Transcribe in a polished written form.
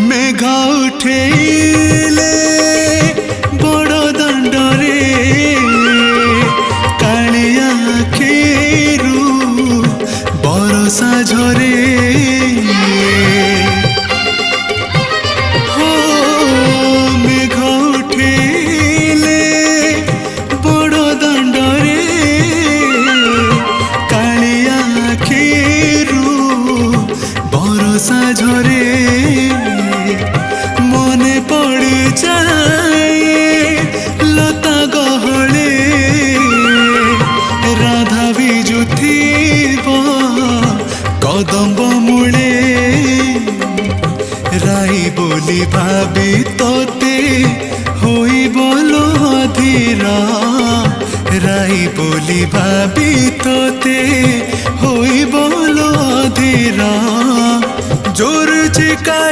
मेघा उठेले बड़ दंडरे कालिया आखिरू बरसा झरे हो मेघा उठेले बड़ दंडरे कालिया आखिरू बरसा झरे मने पड़ी जाए लता गहले राधा बिजुथिब कदम्ब मूले राई बोली भाभी तोते होई बोलो धीरा राई बोली भाभी तोते होई बोलो धीरा जोर चिका